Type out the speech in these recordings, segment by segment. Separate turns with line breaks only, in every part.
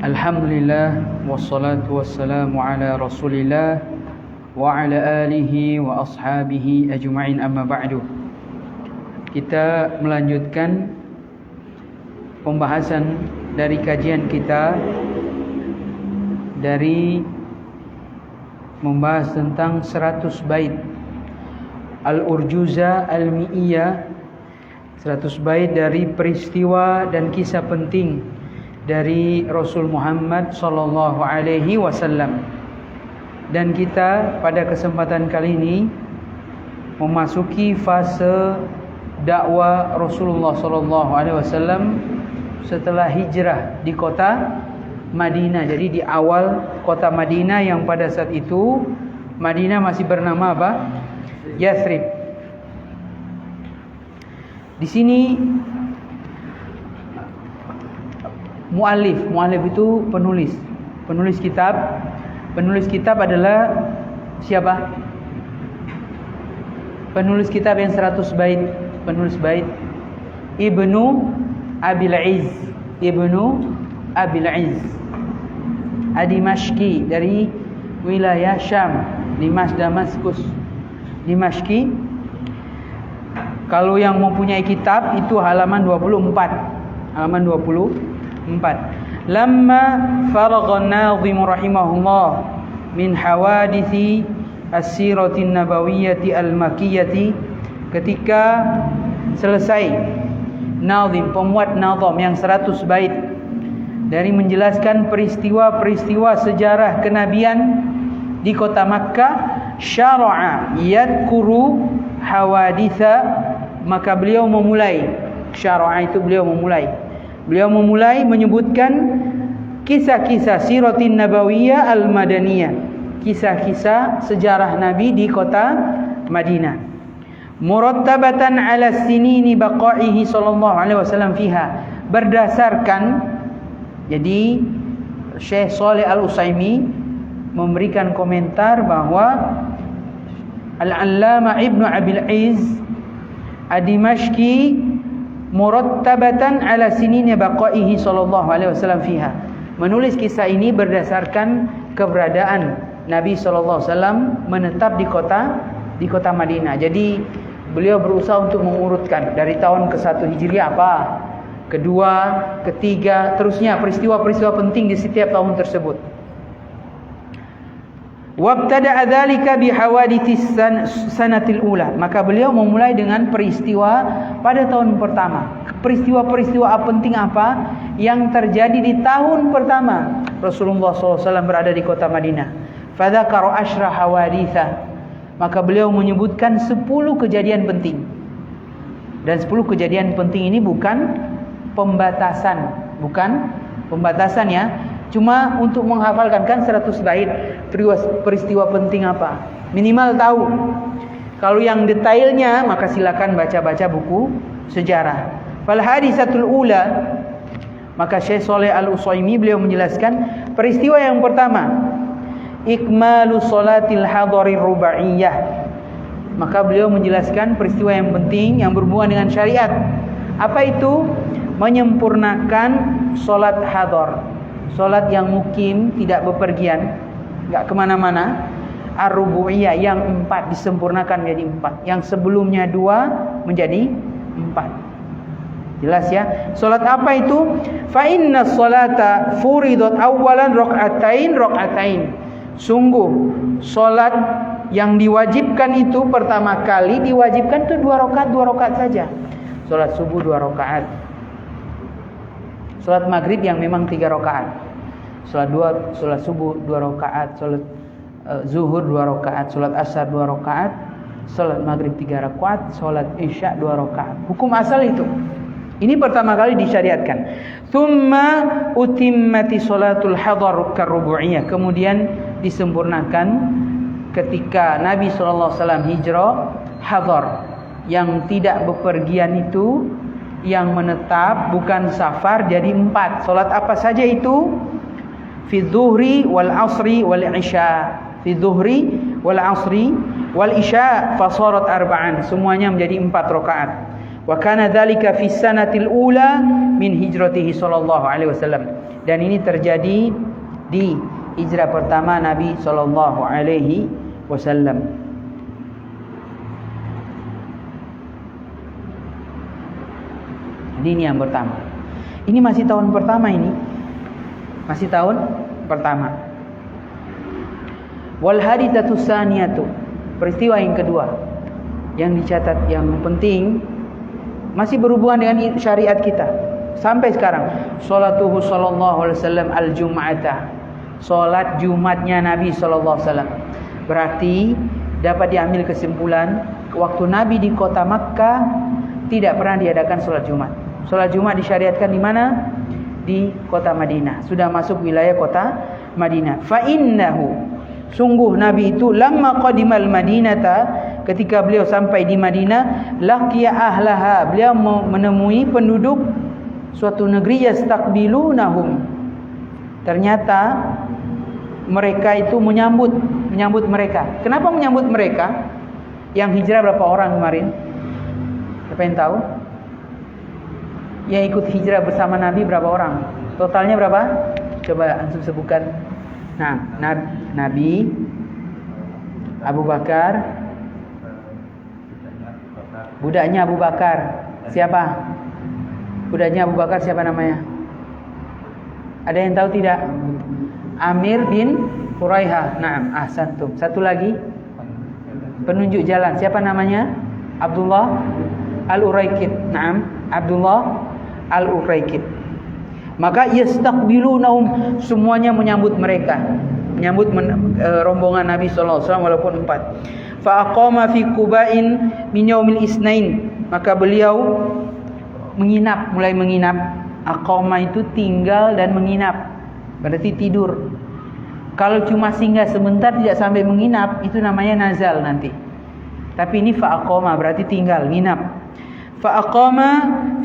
Alhamdulillah wassalatu wassalamu ala Rasulillah wa ala alihi wa ashabihi ajma'in, amma ba'du. Kita melanjutkan pembahasan dari kajian kita dari membahas tentang 100 bait Al-Urjuza Al-Mi'iyah, 100 bait dari peristiwa dan kisah penting dari Rasul Muhammad sallallahu alaihi wasallam. Dan kita pada kesempatan kali ini memasuki fase dakwah Rasulullah sallallahu alaihi wasallam setelah hijrah di kota Madinah. Jadi di awal kota Madinah yang pada saat itu Madinah masih bernama apa? Yathrib. Di sini Mu'allif itu penulis kitab. Penulis kitab adalah siapa? Penulis kitab yang 100 bait. Penulis bait Ibnu Abil Izz. Ad-Dimashqi, dari wilayah Syam, Damaskus. Dimashqi. Kalau yang mempunyai kitab itu halaman 24. Lamma faragha an-nazim rahimahullah min hawadithi as-sirati an-nabawiyyati al-makkiyati, ketika selesai nazim, pemuat nazam yang 100 bait dari menjelaskan peristiwa-peristiwa sejarah kenabian di kota Makkah, syara'a yadhkuru hawaditha, maka beliau memulai menyebutkan kisah-kisah siratin nabawiyah al-madaniyah, kisah-kisah sejarah Nabi di kota Madinah, murattabatan ala sinini baqaihi sallallahu alaihi wasallam fiha, berdasarkan. Jadi Syekh Shalih Al-Utsaimin memberikan komentar bahwa Al-Allamah Ibnu Abil Izz Ad-Dimashqi murattabatan ala sinini baqaihi sallallahu alaihi wasallam fiha, menulis kisah ini berdasarkan keberadaan Nabi sallallahu alaihi wasallam menetap di kota Madinah. Jadi beliau berusaha untuk mengurutkan dari tahun ke-1 Hijriah apa, kedua, ketiga, terusnya peristiwa-peristiwa penting di setiap tahun tersebut. Wabtada'a dzalika bihawadithis sanatil ula, maka beliau memulai dengan peristiwa pada tahun pertama. Peristiwa-peristiwa penting apa yang terjadi di tahun pertama Rasulullah SAW berada di kota Madinah. Fadzakara asyra hawaditha, maka beliau menyebutkan 10 kejadian penting. Dan 10 kejadian penting ini bukan pembatasan ya, cuma untuk menghafalkan. Kan 100 bait peristiwa penting apa, minimal tahu. Kalau yang detailnya maka silakan baca-baca buku sejarah. Fal hadisatul ula, maka Syekh Shalih Al-Utsaimin beliau menjelaskan peristiwa yang pertama, ikmalu sholatil hadarir rubaiyah, maka beliau menjelaskan peristiwa yang penting yang berhubungan dengan syariat. Apa itu? Menyempurnakan sholat hadar, sholat yang mukim, tidak bepergian, enggak kemana-mana. Ar-rubu'iyah, yang 4 disempurnakan menjadi 4, yang sebelumnya 2 menjadi 4. Jelas ya? Sholat apa itu? Fa inna sholata furidat awalan rak'atain. Sungguh sholat yang diwajibkan itu pertama kali diwajibkan itu 2 rakaat saja. Sholat subuh 2 rakaat. Sholat maghrib yang memang 3 rakaat. Sholat subuh 2 rakaat. Sholat zuhur 2 rakaat. Sholat asar 2 rakaat. Sholat maghrib 3 rakaat. Sholat isya 2 rakaat. Hukum asal itu. Ini pertama kali disyariatkan. Tsumma utimmati sholatul hadar karubu'iyah. Kemudian disempurnakan ketika Nabi SAW hijrah, hadar, yang tidak bepergian itu, yang menetap bukan safar, jadi 4. Salat apa saja itu? Fi dhuhri wal asri wal isya. Fi dhuhri wal asri wal isya fasarat arba'an. Semuanya menjadi 4 rakaat. Wa kana dzalika fi sanatil ula min hijratihi sallallahu alaihi wasallam. Dan ini terjadi di hijrah pertama Nabi sallallahu alaihi wasallam. Ini yang pertama. Ini masih tahun pertama ini. Masih tahun pertama. Wal haditsatu tsaniyatu. Peristiwa yang kedua yang dicatat yang penting masih berhubungan dengan syariat kita sampai sekarang. Salatuhu sallallahu alaihi wasallam al-jum'ata. Salat Jumatnya Nabi sallallahu alaihi wasallam. Berarti dapat diambil kesimpulan waktu Nabi di kota Makkah tidak pernah diadakan salat Jumat. Salat Jumat disyariatkan di mana? Di kota Madinah. Sudah masuk wilayah kota Madinah. Fa innahu, sungguh Nabi itu lamma qadimal Madinata, ketika beliau sampai di Madinah, laqiya ahlaha, beliau menemui penduduk suatu negeri yastaqbilunahum. Ternyata mereka itu menyambut mereka. Kenapa menyambut mereka? Yang hijrah berapa orang kemarin? Siapa yang tahu? Yang ikut hijrah bersama Nabi berapa orang? Totalnya berapa? Coba antum sebutkan. Nah, Nabi, Abu Bakar, budaknya Abu Bakar. Siapa? Budaknya Abu Bakar siapa namanya? Ada yang tahu tidak? Amir bin Quraiha. Naam, ahsantum. Satu lagi penunjuk jalan. Siapa namanya? Abdullah Al-Uraikid. Naam, Abdullah Al-Uraikid. Maka yastaqbilunahum, semuanya menyambut mereka, menyambut rombongan Nabi sallallahu alaihi wasallam walaupun 4. Fa aqama fi Quba'in min yaumil isnain, maka beliau menginap, mulai menginap. Aqama itu tinggal dan menginap, berarti tidur. Kalau cuma singgah sebentar tidak sampai menginap, itu namanya nazal nanti. Tapi ini fa aqama berarti tinggal, nginap. Fa aqama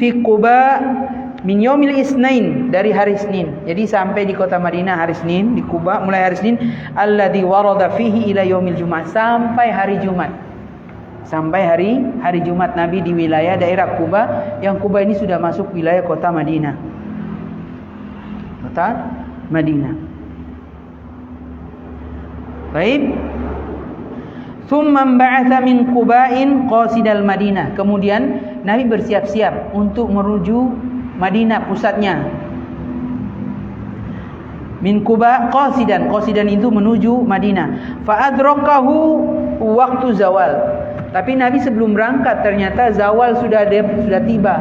fi Quba min yaumil isnain, dari hari Senin. Jadi sampai di kota Madinah hari Senin, di Quba mulai hari Senin, alladzi warada fihi ila yaumil Jumat, sampai hari Jumat. Sampai hari Jumat Nabi di wilayah daerah Quba, yang Quba ini sudah masuk wilayah kota Madinah. Kota Madinah. Baik. Thumma ba'atha min Quba'in qasidal Madinah. Kemudian Nabi bersiap-siap untuk menuju Madinah pusatnya. Min Quba qasidan, qasidan itu menuju Madinah. Fa adrakahu waktu zawal. Tapi Nabi sebelum berangkat ternyata zawal sudah tiba.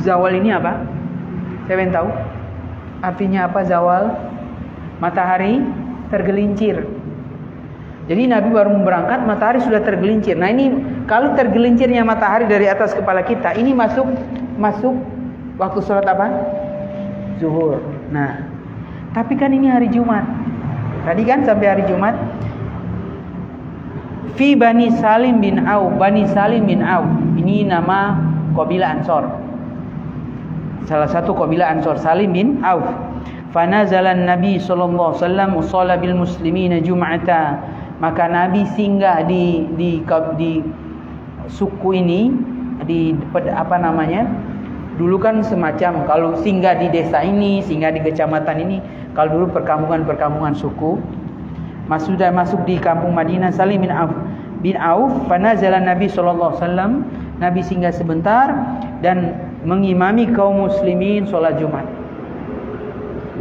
Zawal ini apa? Siapa yang tahu? Artinya apa zawal? Matahari tergelincir. Jadi Nabi baru berangkat, matahari sudah tergelincir. Nah ini kalau tergelincirnya matahari dari atas kepala kita, ini masuk waktu sholat apa? Zuhur. Nah, tapi kan ini hari Jumat. Tadi kan sampai hari Jumat. Fi Bani Salim bin Auf. Bani Salim bin Auf. Ini nama kabilah Ansor. Salah satu kabilah Ansor, Salim bin Auf. Fanazalan Nabi sallallahu alaihi wasallam usalla bil muslimina jum'ata. Maka Nabi singgah di suku ini, apa namanya? Dulu kan semacam kalau singgah di desa ini, singgah di kecamatan ini, kalau dulu perkampungan suku. Sudah masuk di kampung Madinah Salim bin Auf, fanazalan Nabi sallallahu alaihi wasallam, Nabi singgah sebentar dan mengimami kaum muslimin salat Jumat.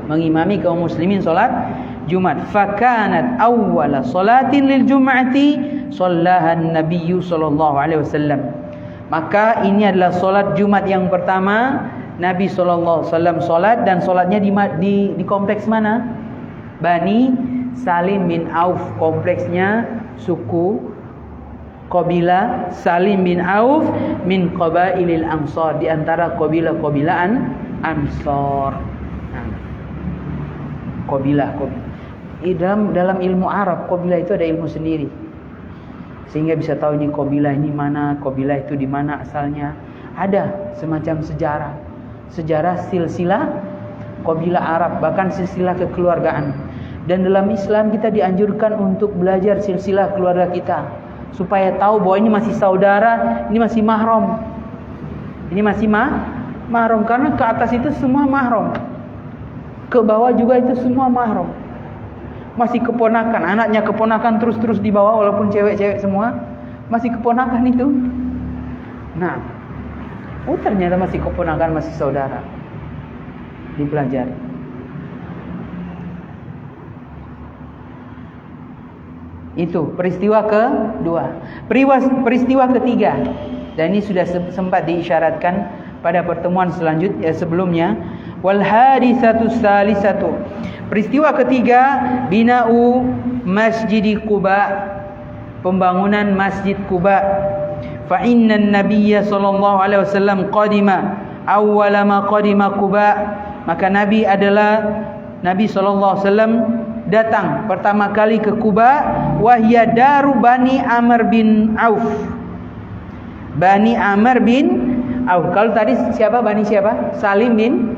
Mengimami kaum muslimin salat Jumat. Fakanat awwala salatin lil jum'ati shallaha an-nabiy sallallahu alaihi wasallam. Maka ini adalah salat Jumat yang pertama Nabi sallallahu alaihi wasallam salat, dan salatnya di kompleks mana? Bani Salim bin Auf, kompleksnya suku kabilah Salim bin Auf min qabailil Ansar, di antara kabilah-kabilah Ansar. Kabilah. Dalam ilmu Arab, kabilah itu ada ilmu sendiri. Sehingga bisa tahu ini kabilah ini mana, kabilah itu di mana asalnya. Ada semacam sejarah silsilah kabilah Arab, bahkan silsilah kekeluargaan. Dan dalam Islam kita dianjurkan untuk belajar silsilah keluarga kita, supaya tahu bahwa ini masih saudara, ini masih mahram. Ini masih mahram, karena ke atas itu semua mahram, ke bawah juga itu semua mahram. Masih keponakan, anaknya keponakan terus dibawa, walaupun cewek-cewek semua, masih keponakan itu. Nah, ternyata masih keponakan, masih saudara. Dipelajari. Itu peristiwa kedua. Peristiwa ketiga, dan ini sudah sempat diisyaratkan pada pertemuan selanjutnya sebelumnya. Wal hadisatu salisatu. Peristiwa ketiga, bina'u Masjid Quba, pembangunan Masjid Quba. Fa inna an-nabiyya sallallahu alaihi wasallam qadima awwala ma qadima Quba. Maka Nabi sallallahu alaihi wasallam datang pertama kali ke Quba, wahya daru Bani Amr bin Auf. Bani Amr bin Auf. Kalau tadi siapa? Bani siapa? Salim bin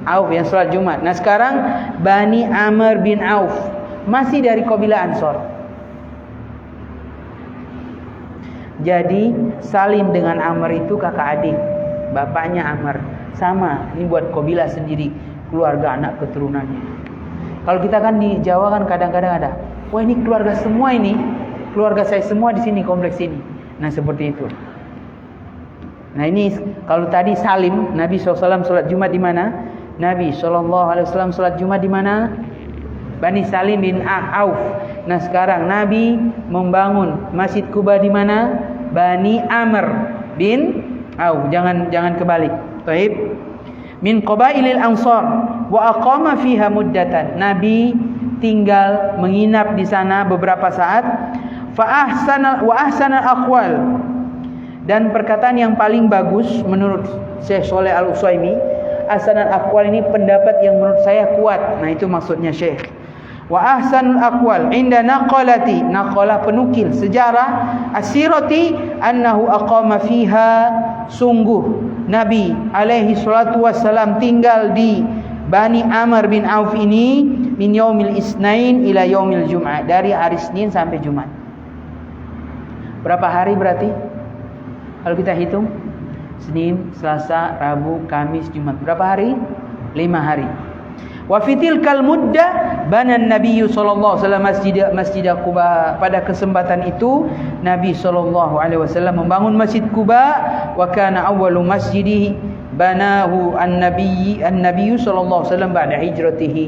Auf yang sholat Jumat. Nah sekarang Bani Amr bin Auf, masih dari kabilah Ansor. Jadi Salim dengan Amr itu kakak adik, bapaknya Amr. Sama, ini buat kabilah sendiri, keluarga anak keturunannya. Kalau kita kan di Jawa kan kadang-kadang ada, wah ini keluarga semua ini, keluarga saya semua di sini, kompleks ini. Nah seperti itu. Nah ini kalau tadi Salim, Nabi SAW sholat Jumat di mana? Nabi SAW sholat Jumat di mana? Bani Salim bin Auf. Nah sekarang Nabi membangun Masjid Quba di mana? Bani Amr bin Auf. Jangan kebalik. Baik. Min qabailil Ansar wa aqama fiha muddatan. Nabi tinggal menginap di sana beberapa saat. Fa ahsana wa ahsana al-aqwal. Dan perkataan yang paling bagus menurut Syekh Shalih Al-Utsaimin, ahsanul aqwal ini pendapat yang menurut saya kuat. Nah itu maksudnya Syekh. Wa ahsanul aqwal inda naqalati, naqalah penukil sejarah, asirati annahu aqama fiha, sungguh Nabi alaihi salatu wassalam tinggal di Bani Amr bin Auf ini min yaumil isnain ila yaumil jum'ah, dari hari Senin sampai Jumat. Berapa hari berarti? Kalau kita hitung Senin, Selasa, Rabu, Kamis, Jumat, berapa hari? 5 hari. Wa fitil kal mudda banan Nabi sallallahu alaihi wasallam masjid Quba. Pada kesempatan itu Nabi sallallahu alaihi wasallam membangun Masjid Quba, wa kana awwalu masjidi banahu an-nabiy sallallahu alaihi wasallam ba'da hijratihi.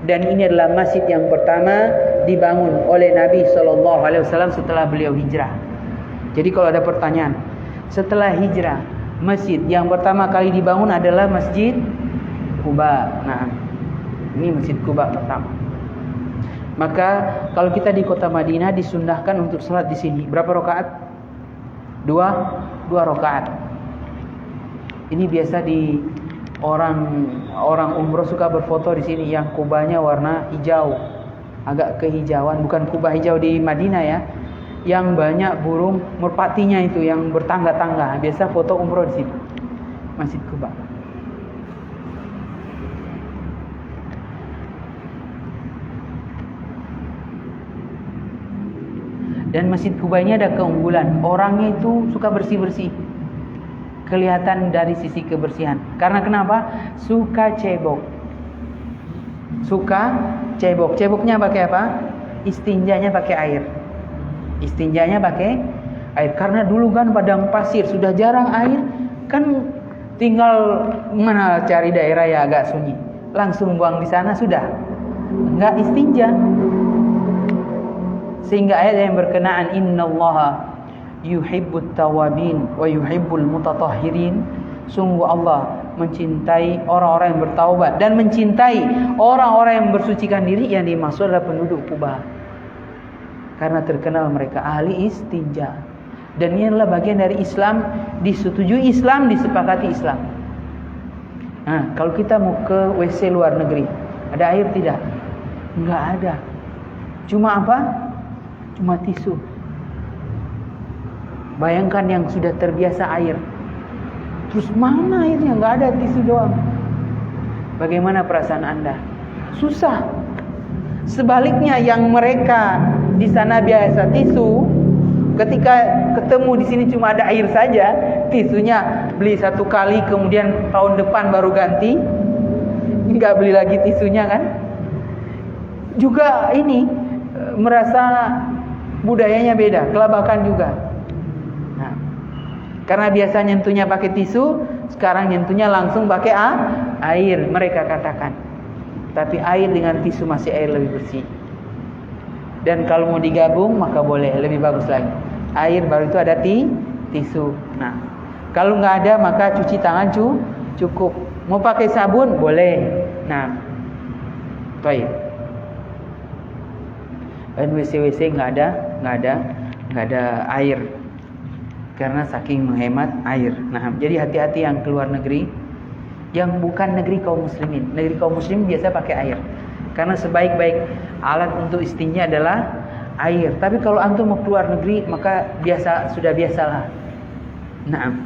Dan ini adalah masjid yang pertama dibangun oleh Nabi sallallahu alaihi wasallam setelah beliau hijrah. Jadi kalau ada pertanyaan, setelah hijrah masjid yang pertama kali dibangun adalah Masjid Quba. Nah, ini Masjid Quba pertama. Maka kalau kita di kota Madinah disunnahkan untuk salat di sini. Berapa rakaat? 2 rakaat. Ini biasa di orang umroh suka berfoto di sini yang kubahnya warna hijau, agak kehijauan, bukan kubah hijau di Madinah ya, yang banyak burung merpatinya itu yang bertangga-tangga. Biasa foto umroh di sini, Masjid Quba. Dan Masjid Quba ini ada keunggulan, orangnya itu suka bersih-bersih, kelihatan dari sisi kebersihan. Karena kenapa? Suka cebok. Ceboknya pakai apa? Istinjanya pakai air. Karena dulu kan padang pasir, sudah jarang air, kan tinggal mana cari daerah ya agak sunyi, langsung buang di sana sudah, nggak istinja. Sehingga ayat yang berkenaan innallaha yuhibbut tawabin wa yuhibbul mutatahhirin, sungguh Allah mencintai orang-orang yang bertaubat dan mencintai orang-orang yang bersucikan diri. Yang dimaksud adalah penduduk Quba, karena terkenal mereka ahli istinja. Dan ini adalah bagian dari Islam, disetujui Islam, disepakati Islam. Nah, kalau kita mau ke WC luar negeri, ada air tidak? Enggak ada. Cuma apa? Cuma tisu. Bayangkan yang sudah terbiasa air, terus mana airnya? Enggak ada, tisu doang. Bagaimana perasaan Anda? Susah. Sebaliknya yang mereka di sana biasa tisu, ketika ketemu di sini cuma ada air saja, tisunya beli satu kali kemudian tahun depan baru ganti, nggak beli lagi tisunya kan. Juga ini merasa budayanya beda, kelabakan juga. Nah, karena biasa nyentuhnya pakai tisu, sekarang nyentuhnya langsung pakai air, mereka katakan. Tapi air dengan tisu masih air lebih bersih. Dan kalau mau digabung maka boleh, lebih bagus lagi. Air baru itu ada tisu. Nah, kalau nggak ada maka cuci tangan cukup. Mau pakai sabun boleh. Nah, baik. Dan WC nggak ada air karena saking menghemat air. Nah, jadi hati-hati yang keluar negeri, yang bukan negeri kaum muslimin. Negeri kaum muslim biasa pakai air. Karena sebaik-baik alat untuk istinja adalah air. Tapi kalau antum mau keluar negeri maka sudah biasalah. Nah,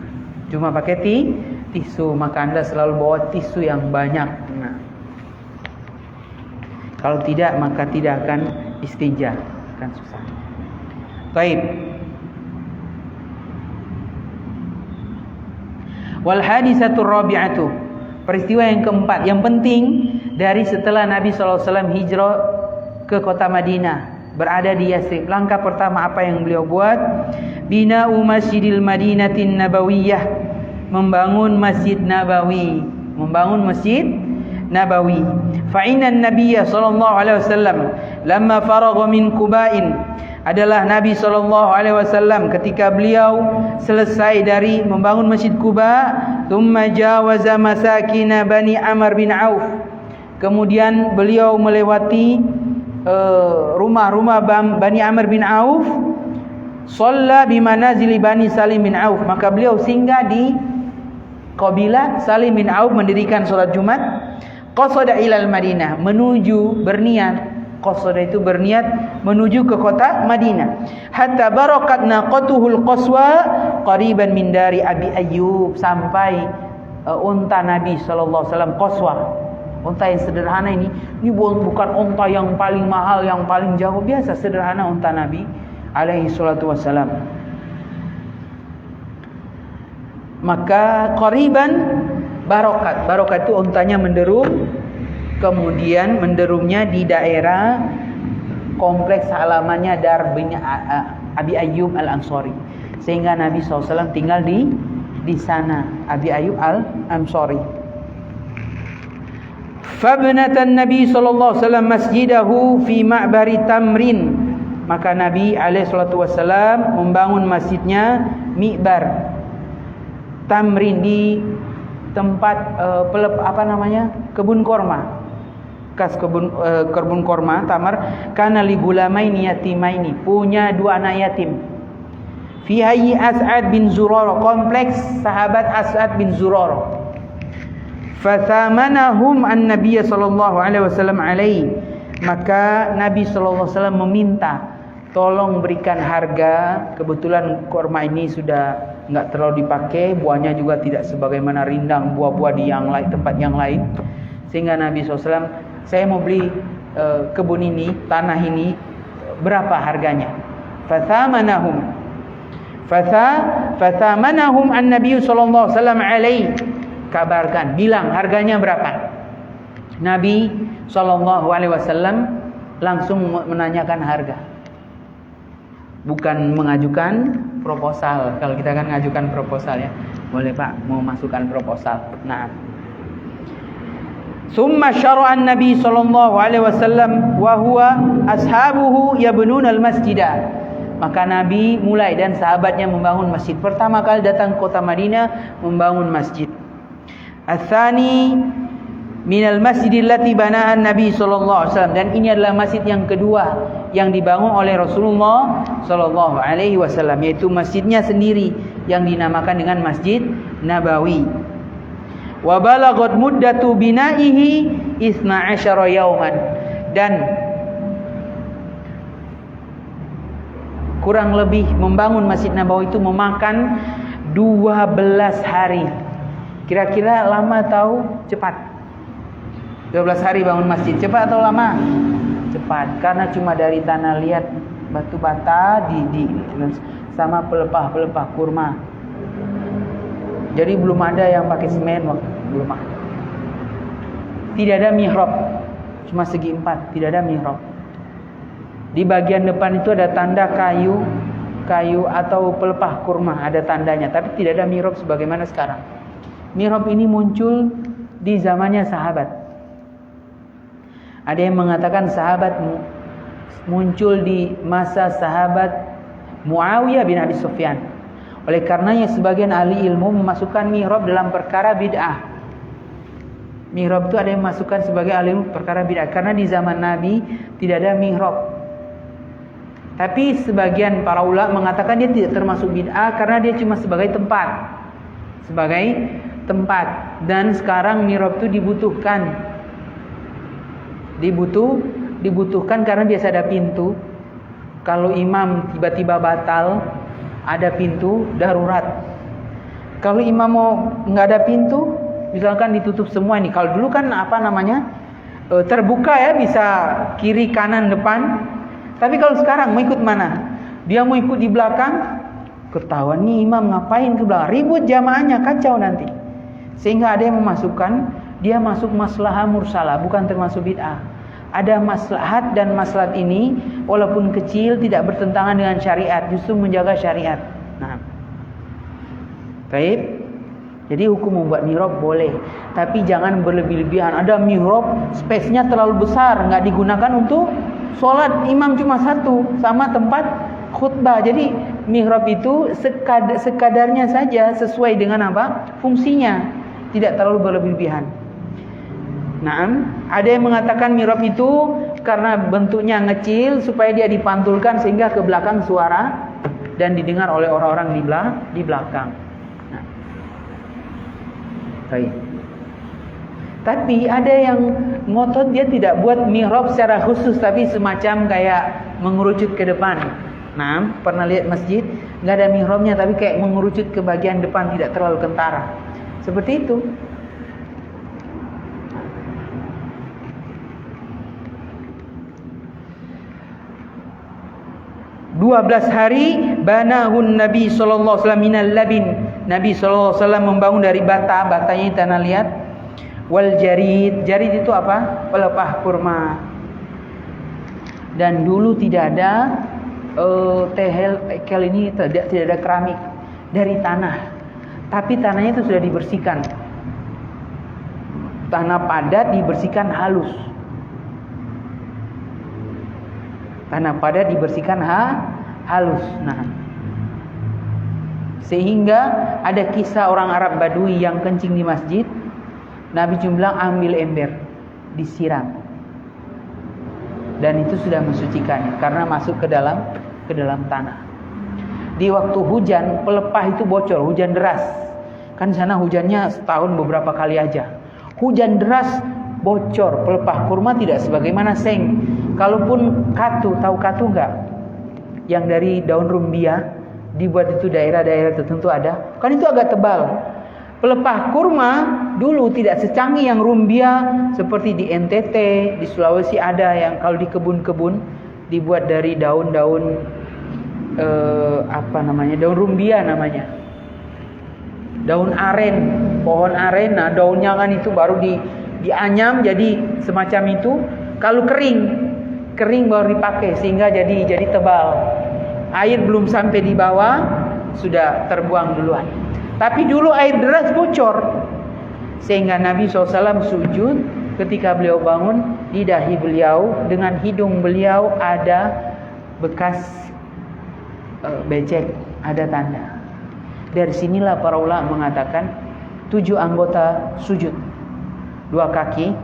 cuma pakai tisu, maka Anda selalu bawa tisu yang banyak. Nah, kalau tidak maka tidak akan istinja, kan susah. Baik. Wal hadisatur rabi'atu, peristiwa yang keempat, yang penting dari setelah Nabi SAW hijrah ke kota Madinah, berada di Yathrib. Langkah pertama apa yang beliau buat? Bina'u Masjidil Madinatin Nabawiyah, membangun Masjid Nabawi. Membangun Masjid Nabawi. Fa inna an-nabiyya sallallahu alaihi wasallam lamma faragha min Quba'in, adalah Nabi sallallahu alaihi wasallam ketika beliau selesai dari membangun Masjid Quba, thumma jawaza masakin Bani Amr bin Auf, kemudian beliau melewati rumah-rumah Bani Amr bin Auf, shalla bi manazili Bani Salim bin Auf, maka beliau singgah di kabilah Salim bin Auf mendirikan salat Jumat. Qasada ilal Madinah, berniat menuju ke kota Madinah. Hatta barakat naqatuhul qaswa qariban min dari Abi Ayyub, sampai unta Nabi sallallahu alaihi wasallam qaswa. Unta yang sederhana ini bukan unta yang paling mahal, yang paling jauh, biasa sederhana unta Nabi alaihi salatu wasallam. Maka qariban barokat itu untanya menderum, kemudian menderumnya di daerah kompleks halamannya Dar bin Abi Ayyub Al-Ansari, sehingga Nabi SAW tinggal di sana, Abi Ayyub Al-Ansari. Fabnatan Nabi sallallahu alaihi wasallam masjidahu fi ma'bari Tamrin, maka Nabi alaihi salatu wasallam membangun masjidnya Mi'bar Tamrin, di tempat kebun korma, kebun korma tamar. Kana li gulamaini yatimaini, punya dua anak yatim. Fi hayyi As'ad bin Zurarah, kompleks sahabat As'ad bin Zurarah. Fathamanahum an-nabiy sallallahu alaihi wasallam alaihi, maka Nabi sallallahu alaihi wasallam meminta tolong berikan harga. Kebetulan korma ini sudah enggak terlalu dipakai, buahnya juga tidak sebagaimana rindang buah-buah di yang lain, tempat yang lain, sehingga Nabi SAW, saya mau beli kebun ini, tanah ini, berapa harganya? Fathamanahum an-nabiy sallallahu alaihi wasallam alaihi, kabarkan, bilang harganya berapa. Nabi sallallahu alaihi wasallam langsung menanyakan harga, bukan mengajukan proposal. Kalau kita kan ngajukan proposal ya, boleh Pak mau masukkan proposal. Nah, summa syara'an Nabi sallallahu alaihi wasallam wa huwa ashabuhu yabnuna al-masjidah, maka Nabi mulai dan sahabatnya membangun masjid. Pertama kali datang ke kota Madinah membangun masjid. Ats-tsani minal masjidil lati banaha Nabi sallallahu alaihi wasallam, dan ini adalah masjid yang kedua yang dibangun oleh Rasulullah sallallahu alaihi wasallam, yaitu masjidnya sendiri yang dinamakan dengan Masjid Nabawi. Wa balagat muddatu binaihi 12 yauman, dan kurang lebih membangun Masjid Nabawi itu memakan 12 hari. Kira-kira lama atau cepat? 12 hari bangun masjid, cepat atau lama? Cepat, karena cuma dari tanah liat batu bata sama pelepah kurma. Jadi belum ada yang pakai semen waktu, belum ada. Tidak ada mihrab, cuma segi 4, tidak ada mihrab. Di bagian depan itu ada tanda kayu atau pelepah kurma, ada tandanya, tapi tidak ada mihrab sebagaimana sekarang. Mihrab ini muncul di zamannya sahabat. Ada yang mengatakan sahabat muncul di masa sahabat Muawiyah bin Abi Sufyan. Oleh karenanya sebagian ahli ilmu memasukkan mihrab dalam perkara bid'ah. Mihrab itu ada yang memasukkan sebagai ahli ilmu perkara bid'ah karena di zaman Nabi tidak ada mihrab. Tapi sebagian para ulama mengatakan dia tidak termasuk bid'ah karena dia cuma sebagai tempat. Sebagai tempat. Dan sekarang mihrab itu dibutuhkan karena biasa ada pintu. Kalau imam tiba-tiba batal, ada pintu darurat. Kalau imam mau nggak ada pintu, misalkan ditutup semua ini. Kalau dulu kan terbuka ya, bisa kiri kanan depan. Tapi kalau sekarang mau ikut mana? Dia mau ikut di belakang, ketahuan nih imam ngapain ke belakang, ribut jamaahnya, kacau nanti. Sehingga ada yang memasukkan dia masuk maslahah mursalah, bukan termasuk bid'ah. Ada maslahat, dan maslahat ini walaupun kecil tidak bertentangan dengan syariat, justru menjaga syariat. Nah, baik. Jadi hukum membuat mihrab boleh, tapi jangan berlebih-lebihan. Ada mihrab space-nya terlalu besar, nggak digunakan untuk sholat, imam cuma satu sama tempat khutbah. Jadi mihrab itu sekadarnya saja, sesuai dengan fungsinya, tidak terlalu berlebihan. Naam, ada yang mengatakan mihrab itu karena bentuknya ngecil supaya dia dipantulkan sehingga ke belakang suara dan didengar oleh orang-orang di belakang. Nah. Baik. Tapi ada yang ngotot dia tidak buat mihrab secara khusus, tapi semacam kayak mengerucut ke depan. Nah, pernah lihat masjid nggak ada mihrabnya tapi kayak mengerucut ke bagian depan, tidak terlalu kentara. Seperti itu. 12 hari banahun Nabi sallallahu alaihi wasallam minal labin. Nabi sallallahu alaihi wasallam membangun dari bata, batanya tanah liat. Wal jarid, jarid itu apa? Pelepah kurma. Dan dulu tidak ada tekel ini, tidak ada keramik, dari tanah. Tapi tanahnya itu sudah dibersihkan. Tanah padat dibersihkan halus. Tanah padat dibersihkan halus. Nah, sehingga ada kisah orang Arab Badui yang kencing di masjid. Nabi bilang ambil ember, disiram, dan itu sudah mensucikan karena masuk ke dalam tanah. Di waktu hujan, pelepah itu bocor, hujan deras. Kan sana hujannya setahun beberapa kali aja. Hujan deras bocor, pelepah kurma tidak sebagaimana seng. Kalaupun katu, tahu katu enggak? Yang dari daun rumbia dibuat itu daerah-daerah tertentu ada. Kan itu agak tebal. Pelepah kurma dulu tidak secanggih yang rumbia seperti di NTT, di Sulawesi ada yang kalau di kebun-kebun dibuat dari daun-daun daun rumbia namanya. Daun aren, pohon aren, nah daunnya kan itu baru dianyam jadi semacam itu. Kalau kering baru dipakai sehingga jadi tebal. Air belum sampai di bawah sudah terbuang duluan. Tapi dulu air deras bocor sehingga Nabi SAW sujud ketika beliau bangun. Di dahi beliau dengan hidung beliau ada bekas becek, ada tanda. Dari sinilah para ulama mengatakan 7 anggota sujud, 2 kaki,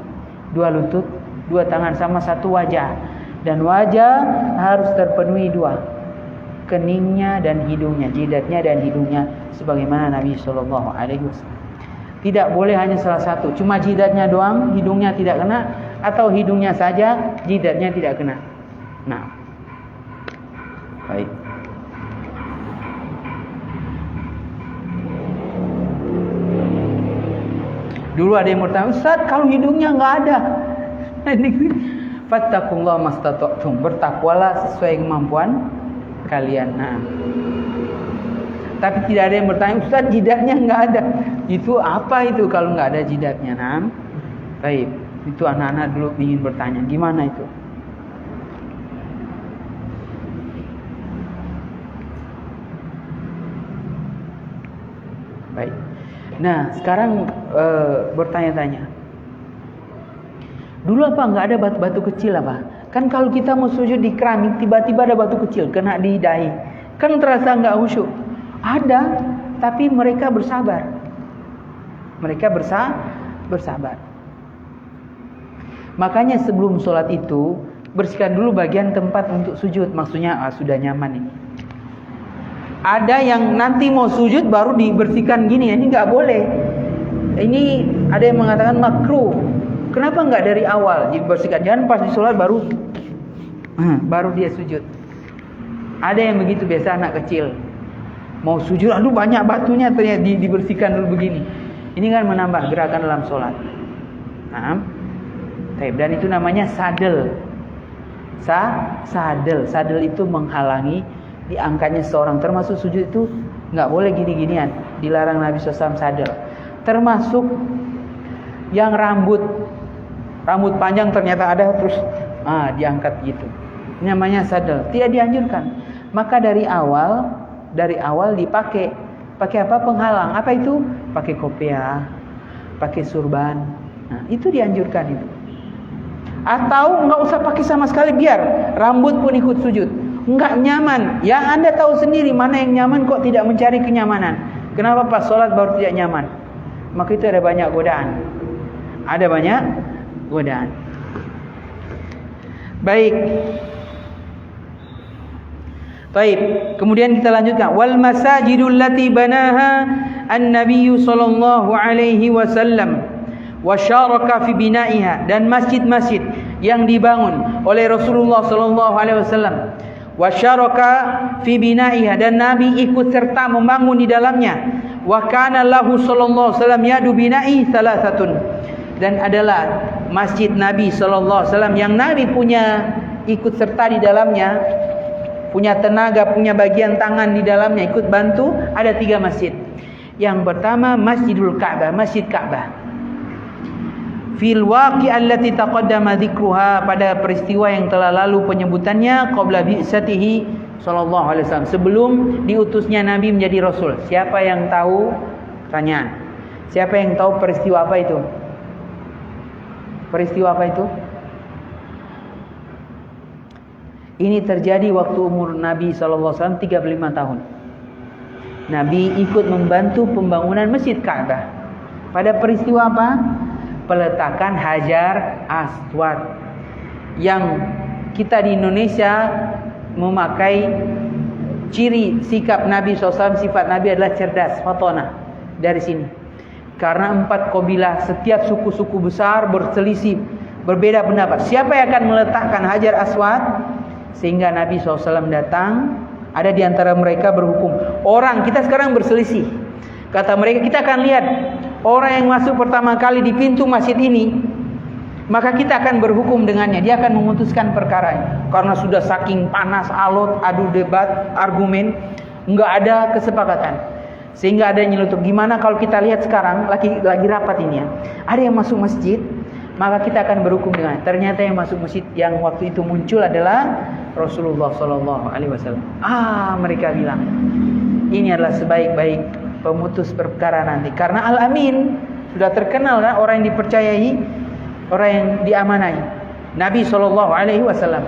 2 lutut, 2 tangan sama 1 wajah. Dan wajah harus terpenuhi 2, keningnya dan hidungnya, jidatnya dan hidungnya, sebagaimana Nabi SAW. Tidak boleh hanya salah satu, cuma jidatnya doang, hidungnya tidak kena, atau hidungnya saja, jidatnya tidak kena. Nah, baik. Dulu ada yang bertanya, Ustaz, kalau hidungnya nggak ada, fattaqullaha mastata'tum, bertakwalah sesuai kemampuan kalian. Nah, Tapi tidak ada yang bertanya, Ustaz jidatnya nggak ada. Itu apa itu kalau nggak ada jidatnya? Nah, baik. Itu anak-anak dulu ingin bertanya, gimana itu? Baik. Nah, sekarang bertanya-tanya. Dulu apa nggak ada batu-batu kecil apa? Kan kalau kita mau sujud di keramik, tiba-tiba ada batu kecil kena di dahi, kan terasa nggak khusyuk. Ada, tapi mereka bersabar. Mereka bersabar. Makanya sebelum sholat itu bersihkan dulu bagian tempat untuk sujud. Maksudnya sudah nyaman ini. Ada yang nanti mau sujud baru dibersihkan gini, ini nggak boleh. Ini ada yang mengatakan makruh. Kenapa nggak dari awal dibersihkan? Jangan pas di sholat baru dia sujud. Ada yang begitu, biasa anak kecil mau sujud, aduh banyak batunya, ternyata dibersihkan dulu begini. Ini kan menambah gerakan dalam sholat. Nah, dan itu namanya sadel. Sadel itu menghalangi diangkatnya seorang. Termasuk sujud itu nggak boleh gini-ginian, dilarang Nabi SAW sadel. Termasuk yang rambut panjang ternyata ada terus diangkat gitu. Ini namanya sadel, tidak dianjurkan. Maka dari awal dipakai apa? Penghalang. Apa itu? Pakai kopiah, pakai surban. Nah, itu dianjurkan itu. Atau nggak usah pakai sama sekali, biar rambut pun ikut sujud. Nggak nyaman. Yang Anda tahu sendiri mana yang nyaman, kok tidak mencari kenyamanan. Kenapa pas sholat baru tidak nyaman? Maka itu ada banyak godaan. Baik. Kemudian kita lanjutkan. Wal masajidul lati banaha an-nabiy sallallahu alaihi wasallam wa syaraka fi bina'iha, dan masjid-masjid yang dibangun oleh Rasulullah sallallahu alaihi wasallam, wa syaraka fi bina'iha, dan Nabi ikut serta membangun di dalamnya. Wa kana lahu sallallahu alaihi wasallam yadu bina'i salasatun, dan adalah masjid Nabi sallallahu alaihi wasallam yang Nabi punya ikut serta di dalamnya, punya tenaga, punya bagian tangan di dalamnya, ikut bantu, ada 3 masjid. Yang pertama Masjidul Ka'bah, Masjid Ka'bah. Fil waqi' allati taqaddama dzikruha, pada peristiwa yang telah lalu penyebutannya, qabla bi'satihi sallallahu alaihi wasallam, sebelum diutusnya Nabi menjadi rasul. Siapa yang tahu? Pertanyaan. Siapa yang tahu peristiwa apa itu? Peristiwa apa itu? Ini terjadi waktu umur Nabi SAW 35 tahun. Nabi ikut membantu pembangunan Masjid Ka'bah. Pada peristiwa apa? Peletakan Hajar Aswad. Yang kita di Indonesia memakai ciri sikap Nabi SAW, sifat Nabi adalah cerdas, fatona. Dari sini. Karena 4 kabilah, setiap suku-suku besar berselisih, berbeda pendapat. Siapa yang akan meletakkan Hajar Aswad? Sehingga Nabi SAW datang, ada di antara mereka berhukum. Orang kita sekarang berselisih. Kata mereka, kita akan lihat orang yang masuk pertama kali di pintu masjid ini, maka kita akan berhukum dengannya. Dia akan memutuskan perkara. Karena sudah saking panas, alot, adu debat, argumen, nggak ada kesepakatan. Sehingga ada yang nyelutuk. Gimana kalau kita lihat sekarang, lagi rapat ini ya, ada yang masuk masjid, maka kita akan berhukum dengan. Ternyata yang masuk masjid yang waktu itu muncul adalah Rasulullah sallallahu alaihi wasallam. Mereka bilang, ini adalah sebaik-baik pemutus perkara nanti. Karena Al-Amin sudah terkenal kan, orang yang dipercayai, orang yang diamanai. Nabi sallallahu alaihi wasallam.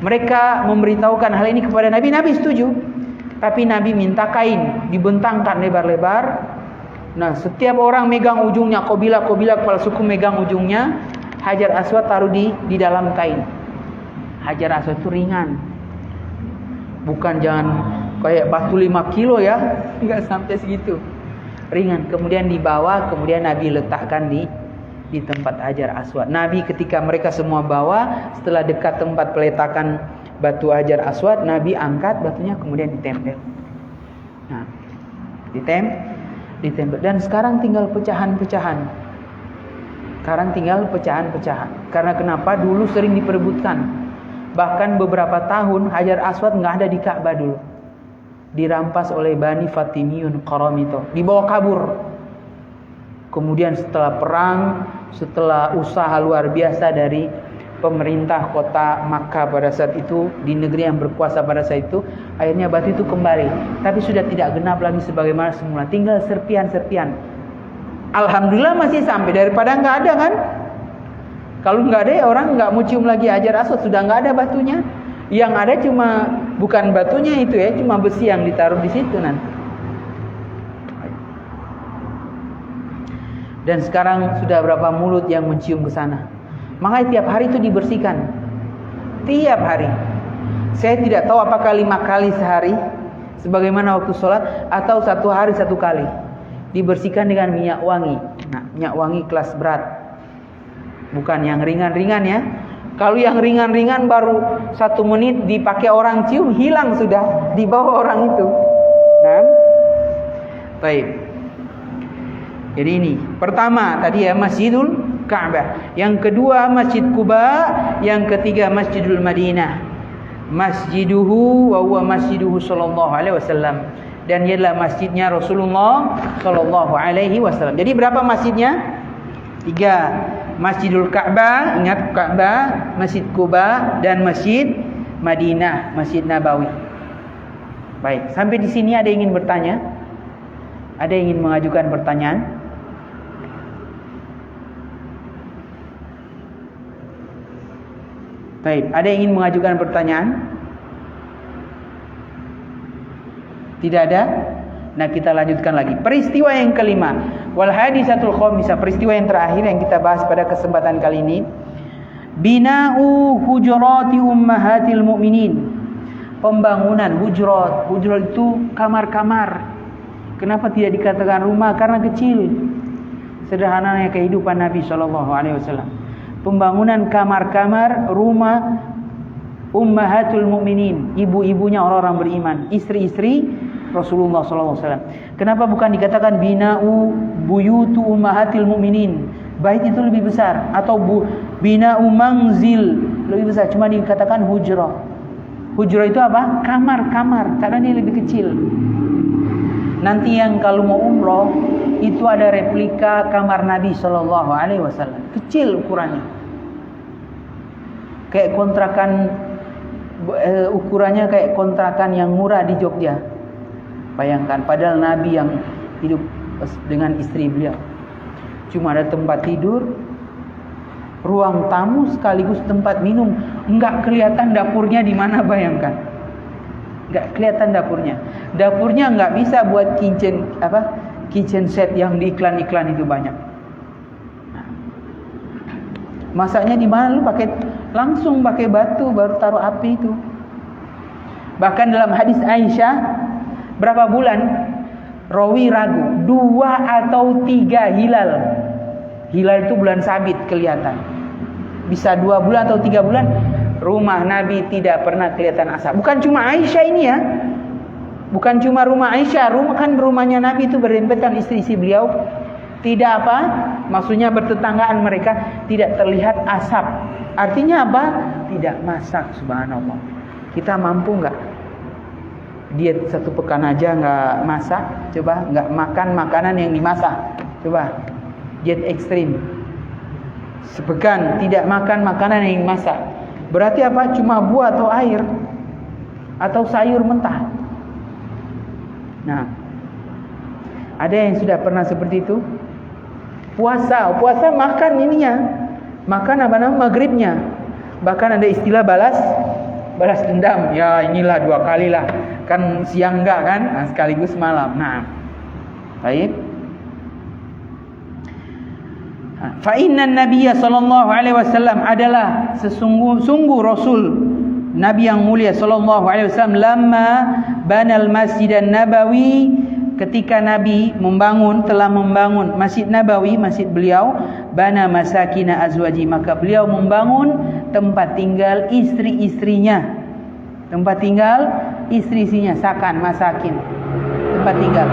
Mereka memberitahukan hal ini kepada Nabi. Nabi setuju. Tapi Nabi minta kain dibentangkan lebar-lebar. Nah, setiap orang megang ujungnya, kabilah kepala suku megang ujungnya. Hajar Aswad taruh di dalam kain. Hajar Aswad itu ringan. Bukan jangan kayak batu 5 kilo ya. Enggak sampai segitu. Ringan. Kemudian dibawa, kemudian Nabi letakkan di tempat Hajar Aswad. Nabi ketika mereka semua bawa, setelah dekat tempat peletakan batu Hajar Aswad, Nabi angkat batunya kemudian ditempel. Nah, ditempel. Dan sekarang tinggal pecahan-pecahan. Karena kenapa? Dulu sering diperebutkan. Bahkan beberapa tahun Hajar Aswad nggak ada di Ka'bah dulu. dirampas oleh Bani Fatimiyun Qaramito, dibawa kabur. Kemudian setelah perang, setelah usaha luar biasa dari pemerintah kota Makkah pada saat itu, di negeri yang berkuasa pada saat itu, akhirnya batu itu kembali, tapi sudah tidak genap lagi sebagaimana semula, tinggal serpian-serpian. Alhamdulillah masih sampai, daripada nggak ada kan. Kalau nggak ada ya orang nggak mau cium lagi Hajar Aswad, sudah nggak ada batunya. Yang ada cuma bukan batunya itu ya, cuma besi yang ditaruh di situ nanti. Dan sekarang sudah berapa mulut yang mencium ke sana. Makanya tiap hari itu dibersihkan. Tiap hari. Saya tidak tahu apakah 5 kali sehari sebagaimana waktu sholat, atau 1 hari 1 kali. Dibersihkan dengan minyak wangi. Nah, minyak wangi kelas berat, bukan yang ringan-ringan ya. Kalau yang ringan-ringan baru 1 menit dipakai orang cium, hilang sudah di bawah orang itu. Nah, baik. Jadi ini pertama tadi ya, Masjidul Ka'bah. Yang kedua Masjid Quba. Yang ketiga Masjidul Madinah. Masjiduhu wa huwa masjiduhu sallallahu alaihi wasallam. Dan ia adalah masjidnya Rasulullah sallallahu alaihi wasallam. Jadi berapa masjidnya? 3. Masjidul Ka'bah, ingat Ka'bah, Masjid Quba, dan Masjid Madinah, Masjid Nabawi. Baik, sampai di sini ada yang ingin bertanya? Ada yang ingin mengajukan pertanyaan? Baik, ada yang ingin mengajukan pertanyaan? Tidak ada? Nah, kita lanjutkan lagi. Peristiwa yang kelima, wal hadisatul khamisah, peristiwa yang terakhir yang kita bahas pada kesempatan kali ini. Bina'u hujurati ummahatil mu'minin. Pembangunan hujurat. Hujurat itu kamar-kamar. Kenapa tidak dikatakan rumah? Karena kecil. Sederhananya kehidupan Nabi SAW. Pembangunan kamar-kamar rumah ummahatul mu'minin, ibu-ibunya orang-orang beriman, istri-istri Rasulullah SAW. Kenapa bukan dikatakan bina'u buyutu ummahatil mu'minin? Bait itu lebih besar. Atau bina'u mangzil, lebih besar. Cuma dikatakan hujrah. Hujrah itu apa? Kamar-kamar, karena ini lebih kecil. Nanti yang kalau mau umroh itu ada replika kamar Nabi SAW, kecil ukurannya, kayak kontrakan, ukurannya kayak kontrakan yang murah di Jogja. Bayangkan, padahal Nabi yang hidup dengan istri beliau cuma ada tempat tidur, ruang tamu sekaligus tempat minum. Enggak kelihatan dapurnya di mana, bayangkan. Enggak kelihatan dapurnya. Dapurnya enggak bisa buat kitchen set yang di iklan-iklan itu banyak. Masaknya di mana? Lu langsung pakai batu baru taruh api itu. Bahkan dalam hadis Aisyah, berapa bulan? Rawi ragu, 2 atau 3 hilal. Hilal itu bulan sabit kelihatan. Bisa 2 bulan atau 3 bulan rumah Nabi tidak pernah kelihatan asap. Bukan cuma Aisyah ini ya. Bukan cuma rumah Aisyah, rumahnya Nabi itu berdempetan istri-istri beliau. Tidak apa? Maksudnya bertetanggaan mereka, tidak terlihat asap. Artinya apa? Tidak masak, subhanallah. Kita mampu enggak? Diet 1 pekan aja enggak masak, coba, enggak makan makanan yang dimasak. Coba. Diet ekstrim. Sepekan tidak makan makanan yang dimasak. Berarti apa? Cuma buah atau air atau sayur mentah. Nah, ada yang sudah pernah seperti itu? Puasa makan ininya, makan maghribnya. Bahkan ada istilah balas dendam. Ya inilah 2 kali lah, kan siang enggak kan, nah, sekaligus malam. Nah, baik. Fa inna Nabiyya sallallahu alaihi wasallam adalah sungguh Rasul Nabi yang mulia sallallahu alaihi wasallam lamma banal Masjidan Nabawi, ketika Nabi telah membangun Masjid Nabawi, masjid beliau, bana masakina azwaji, maka beliau membangun tempat tinggal istri-istrinya. Tempat tinggal istri-istrinya, sakan, masakin, tempat tinggal.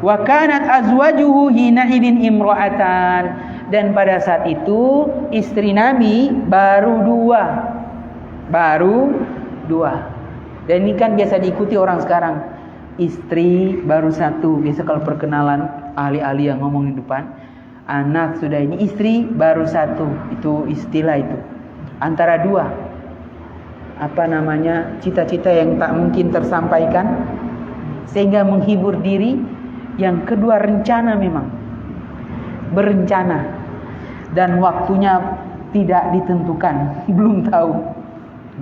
Wa kanat azwajuhu hina idin imra'atan, dan pada saat itu istri Nabi baru dua. Dan ini kan biasa diikuti orang sekarang. Istri baru satu. Biasa kalau perkenalan ahli-ahli yang ngomong di depan. Anak sudah ini, istri baru satu. Itu istilah itu. Antara dua. Apa namanya? Cita-cita yang tak mungkin tersampaikan. Sehingga menghibur diri. Yang kedua rencana memang. Berencana. Dan waktunya tidak ditentukan. Belum tahu.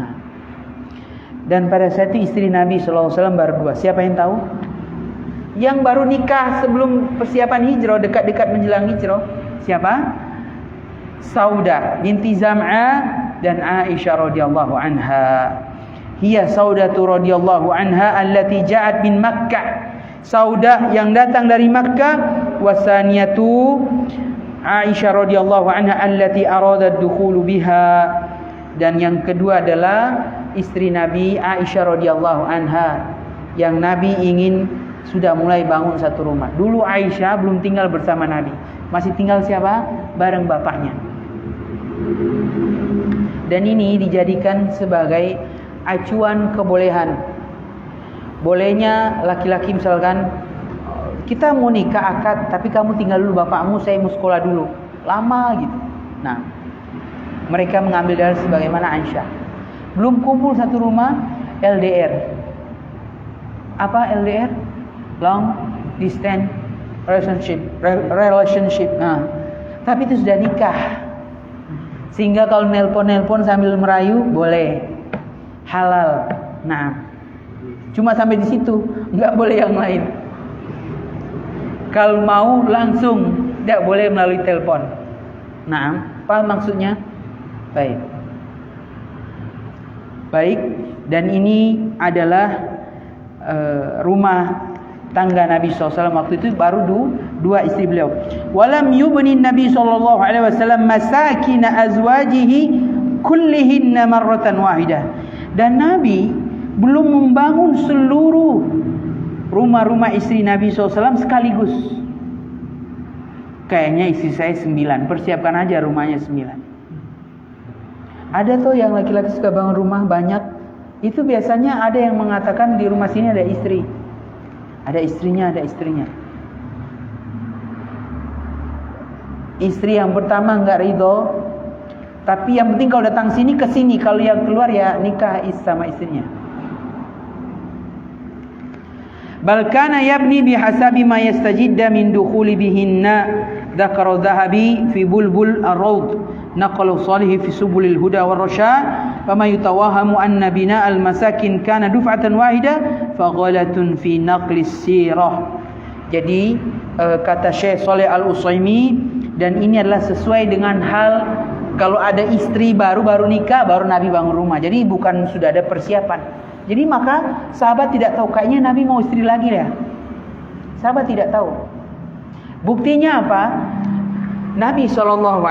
Nah. Dan pada saat itu istri Nabi SAW baru dua. Siapa yang tahu? Yang baru nikah sebelum persiapan hijrah, dekat-dekat menjelang hijrah. Siapa? Sauda binti Zam'ah dan Aisyah radhiyallahu anha. Hiya Saudatu radhiyallahu anha allati ja'at min Makkah. Sauda yang datang dari Makkah. Wasaniyatu Aisyah radhiyallahu anha allati aradat dukhulu biha. Dan yang kedua adalah istri Nabi Aisyah radhiyallahu anha yang Nabi ingin sudah mulai bangun satu rumah. Dulu Aisyah belum tinggal bersama Nabi. Masih tinggal siapa? Bareng bapaknya. Dan ini dijadikan sebagai acuan kebolehan. Bolehnya laki-laki misalkan kita mau nikah akad tapi kamu tinggal dulu bapakmu, saya mau sekolah dulu. Lama gitu. Nah, mereka mengambil dalil sebagaimana Aisyah. Belum kumpul satu rumah, LDR. Apa LDR? Long distance relationship. Nah, tapi itu sudah nikah. Sehingga kalau nelpon sambil merayu boleh. Halal. Nah, cuma sampai di situ, enggak boleh yang lain. Kalau mau langsung, tidak boleh melalui telepon. Nah, apa maksudnya? Baik, dan ini adalah rumah tangga Nabi SAW waktu itu baru dua istri beliau. Walam yubni Nabi SAW masakin azwajihi kullihinna marratan wahidah. Dan Nabi belum membangun seluruh rumah-rumah istri Nabi SAW sekaligus. Kayaknya istri saya 9, persiapkan aja rumahnya 9. Ada tuh yang laki-laki suka bangun rumah banyak. Itu biasanya ada yang mengatakan di rumah sini ada istri. Ada istrinya. Istri yang pertama enggak ridho. Tapi yang penting kalau datang sini ke sini. Kalau yang keluar ya nikah sama istrinya. Bal kana yabni bihasabi ma yastajidda min dukhuli bihinna. Dzakara Dzahabi fi Bulbul Ar-Rawd. Naqalu Salihi fi Subulil Huda war Rasyad. Fama yutawahamu anna bina'al masakin kana duf'atan wahida faghalatun fi naqlis sirah. Jadi kata Syekh Shalih Al-Utsaimin, dan ini adalah sesuai dengan hal kalau ada istri baru nikah baru Nabi bangun rumah. Jadi bukan sudah ada persiapan. Jadi maka sahabat tidak tahu, kayaknya Nabi mau istri lagi ya. Sahabat tidak tahu. Buktinya apa? Nabi SAW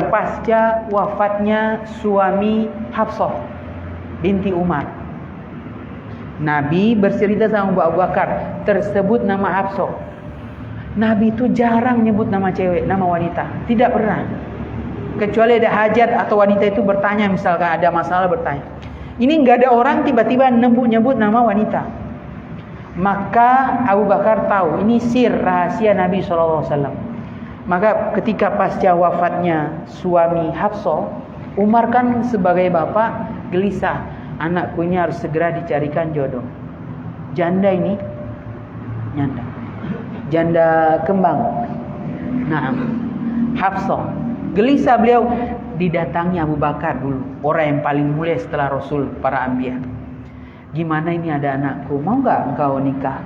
pasca wafatnya suami Hafsah binti Umar. Nabi bercerita sama Abu Bakar, tersebut nama Hafsah. Nabi itu jarang nyebut nama cewek, nama wanita. Tidak pernah. Kecuali ada hajat atau wanita itu bertanya, misalkan ada masalah bertanya. Ini enggak ada orang tiba-tiba nyebut nama wanita. Maka Abu Bakar tahu ini sir rahasia Nabi SAW. Maka ketika pasca wafatnya suami Hafsah, Umar kan sebagai bapak gelisah. Anakku ini harus segera dicarikan jodoh. Janda ini, janda kembang. Nah, Hafsah gelisah beliau. Didatangi Abu Bakar dulu, orang yang paling mulia setelah Rasul para Anbiya. Gimana ini ada anakku, mau gak engkau nikah?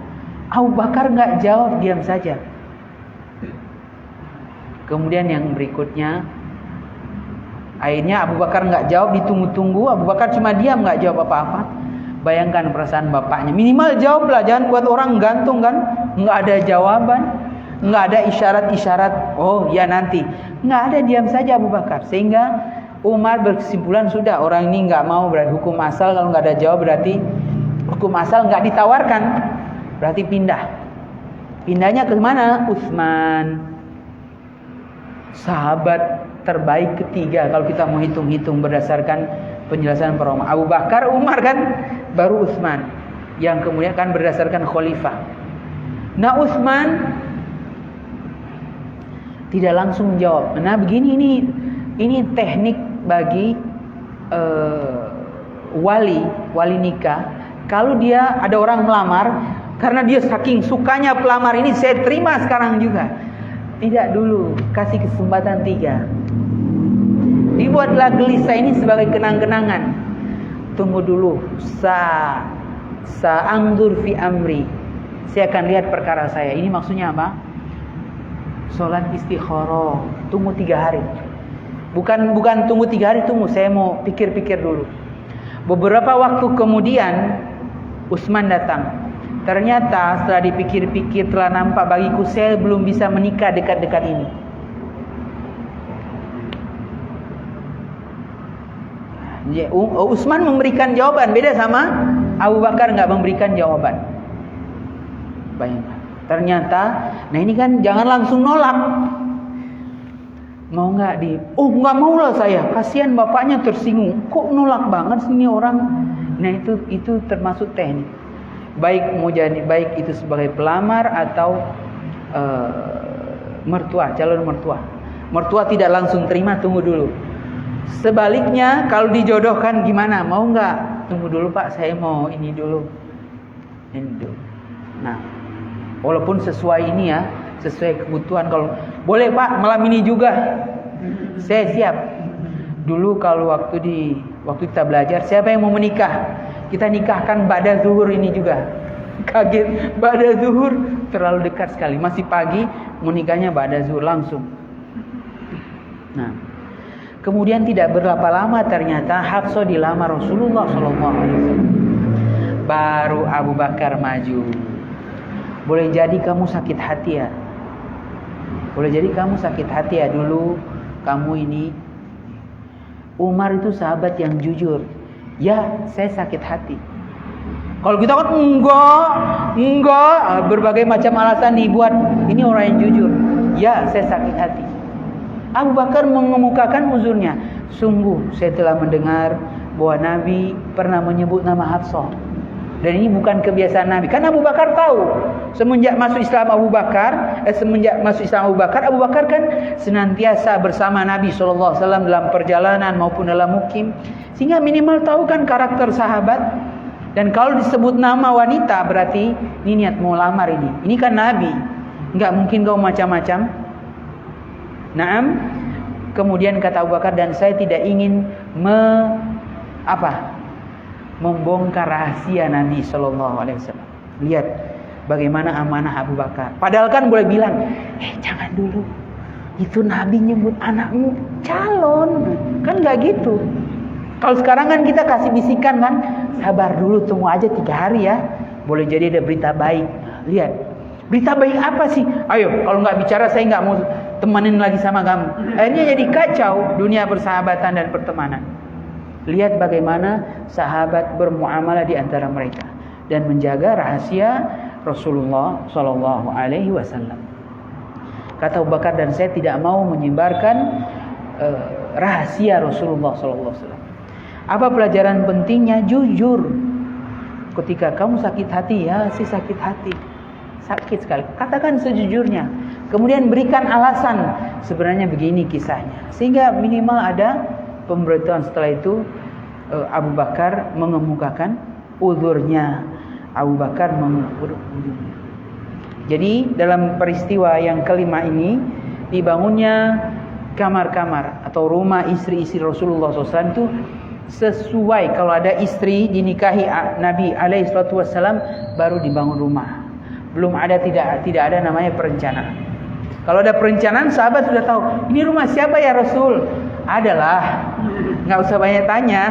Abu Bakar gak jawab, diam saja. Kemudian yang berikutnya, akhirnya Abu Bakar gak jawab, ditunggu-tunggu. Abu Bakar cuma diam, gak jawab apa-apa. Bayangkan perasaan bapaknya, minimal jawablah, jangan buat orang gantung kan. Gak ada jawaban, gak ada isyarat-isyarat, oh ya nanti. Gak ada, diam saja Abu Bakar. Sehingga Umar berkesimpulan, sudah orang ini gak mau, berarti hukum asal. Kalau gak ada jawab berarti hukum asal gak ditawarkan, berarti pindah. Pindahnya ke mana? Utsman, sahabat terbaik ketiga kalau kita mau hitung-hitung berdasarkan penjelasan para ulama. Abu Bakar, Umar kan. baru Utsman, yang kemudian kan berdasarkan khalifah. Nah, Utsman tidak langsung jawab. Nah, begini, ini teknik bagi wali nikah. Kalau dia ada orang melamar, karena dia saking sukanya pelamar ini, saya terima sekarang juga. Tidak dulu, kasih kesempatan 3. Dibuatlah gelisah ini sebagai kenang-kenangan. Tunggu dulu, sa'angdur fi amri. Saya akan lihat perkara saya. Ini maksudnya apa? Sholat istikharah. Tunggu 3 hari. Bukan tunggu 3 hari, tunggu. Saya mau pikir-pikir dulu. Beberapa waktu kemudian Utsman datang. Ternyata setelah dipikir-pikir telah nampak bagiku saya belum bisa menikah dekat-dekat ini. Utsman memberikan jawaban, beda sama Abu Bakar nggak memberikan jawaban. Bayangkan. Ternyata, nah ini kan jangan langsung nolak. Mau nggak nggak mau lah saya. Kasihan bapaknya tersinggung. Kok nolak banget sih ini orang? Nah itu termasuk teknik. Baik itu sebagai pelamar atau mertua, calon mertua. Mertua tidak langsung terima, tunggu dulu. Sebaliknya kalau dijodohkan gimana? Mau nggak? Tunggu dulu Pak, saya mau ini dulu. Nah, walaupun sesuai ini ya, sesuai kebutuhan. Kalau boleh Pak, malam ini juga, saya siap. Dulu kalau waktu kita belajar, siapa yang mau menikah? Kita nikahkan ba'da zuhur ini juga. Kaget, ba'da zuhur terlalu dekat sekali. Masih pagi, menikahnya ba'da zuhur langsung. Nah, kemudian tidak berapa lama ternyata Hafsah dilamar Rasulullah SAW. Baru Abu Bakar maju. Boleh jadi kamu sakit hati ya. Boleh jadi kamu sakit hati ya dulu. Kamu ini. Umar itu sahabat yang jujur. Ya, saya sakit hati. Kalau kita kan enggak, berbagai macam alasan dibuat. Ini orang yang jujur. Ya, saya sakit hati. Abu Bakar mengemukakan uzurnya. Sungguh, saya telah mendengar bahwa Nabi pernah menyebut nama Hafsah. Dan ini bukan kebiasaan Nabi. Kan Abu Bakar tahu. Semenjak masuk Islam Abu Bakar kan senantiasa bersama Nabi SAW dalam perjalanan maupun dalam mukim. Sehingga minimal tahu kan karakter sahabat. Dan kalau disebut nama wanita berarti ini niat mau lamar ini. Ini kan Nabi. Enggak mungkin kau macam-macam. Naam. Kemudian kata Abu Bakar, dan saya tidak ingin membongkar rahasia Nabi SAW. Lihat bagaimana amanah Abu Bakar. Padahal kan boleh bilang, jangan dulu. Itu Nabi nyebut anakmu calon. Kan nggak gitu. Kalau sekarang kan kita kasih bisikan kan, sabar dulu, tunggu aja 3 hari ya. Boleh jadi ada berita baik. Lihat, berita baik apa sih? Ayo, kalau nggak bicara saya nggak mau temanin lagi sama kamu. Akhirnya jadi kacau dunia persahabatan dan pertemanan. Lihat bagaimana sahabat bermuamalah di antara mereka dan menjaga rahasia Rasulullah Sallallahu Alaihi Wasallam. Kata Abu Bakar, dan saya tidak mau menyebarkan rahasia Rasulullah Sallallahu Alaihi Wasallam. Apa pelajaran pentingnya? Jujur. Ketika kamu sakit hati, ya saya sakit hati, sakit sekali. Katakan sejujurnya. Kemudian berikan alasan. Sebenarnya begini kisahnya. Sehingga minimal ada pemberitahuan. Setelah itu Abu Bakar mengemukakan uzurnya. Abu Bakar mengukur uzurnya. Jadi dalam peristiwa yang kelima ini dibangunnya kamar-kamar atau rumah istri-istri Rasulullah SAW itu sesuai. Kalau ada istri dinikahi Nabi SAW baru dibangun rumah. Belum ada, tidak ada namanya perencanaan. Kalau ada perencanaan, sahabat sudah tahu ini rumah siapa ya Rasul. Adalah, nggak usah banyak tanya.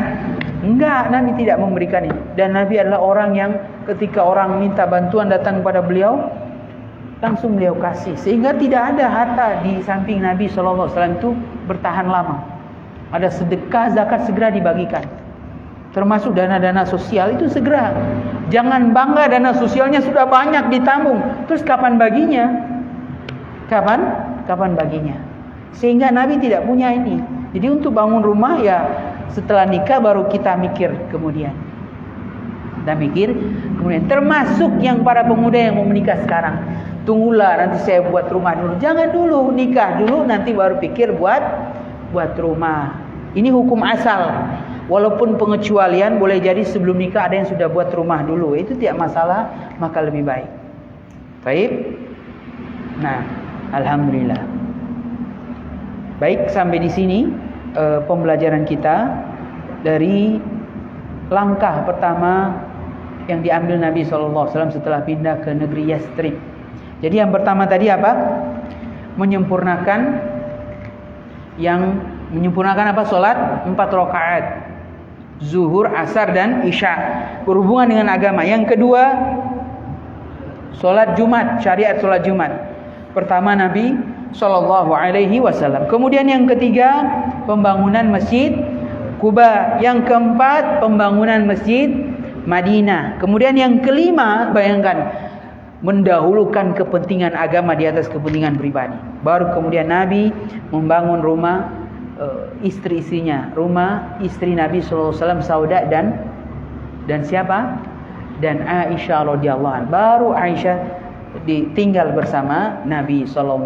Enggak, Nabi tidak memberikan itu. Dan Nabi adalah orang yang ketika orang minta bantuan datang kepada beliau, langsung beliau kasih. Sehingga tidak ada harta di samping Nabi SAW itu bertahan lama. Ada sedekah, zakat segera dibagikan. Termasuk dana-dana sosial itu segera. Jangan bangga dana sosialnya sudah banyak ditambung. Terus kapan baginya? Kapan baginya? Sehingga Nabi tidak punya ini. Jadi untuk bangun rumah ya setelah nikah baru kita mikir kemudian. Dan mikir, kemudian termasuk yang para pemuda yang mau menikah sekarang. Tunggulah nanti saya buat rumah dulu. Jangan dulu, nikah dulu nanti baru pikir buat rumah. Ini hukum asal. Walaupun pengecualian boleh jadi sebelum nikah ada yang sudah buat rumah dulu. Itu tidak masalah, maka lebih baik. Baik. Nah, alhamdulillah. Baik, sampai di sini pembelajaran kita dari langkah pertama yang diambil Nabi SAW setelah pindah ke negeri Yastrib. Jadi yang pertama tadi apa? Menyempurnakan apa? Solat 4 rakaat. Zuhur, asar dan isya. Berhubungan dengan agama. Yang kedua, solat Jumat, syariat solat Jumat. Pertama Nabi SAW. Kemudian yang ketiga, pembangunan Masjid Kuba. Yang keempat, pembangunan Masjid Madinah. Kemudian yang kelima, bayangkan, mendahulukan kepentingan agama di atas kepentingan pribadi. Baru kemudian Nabi membangun rumah istri-istrinya, rumah istri Nabi SAW, Sauda dan siapa? Dan Aisyah radhiyallahu anha. Baru Aisyah ditinggal bersama Nabi SAW.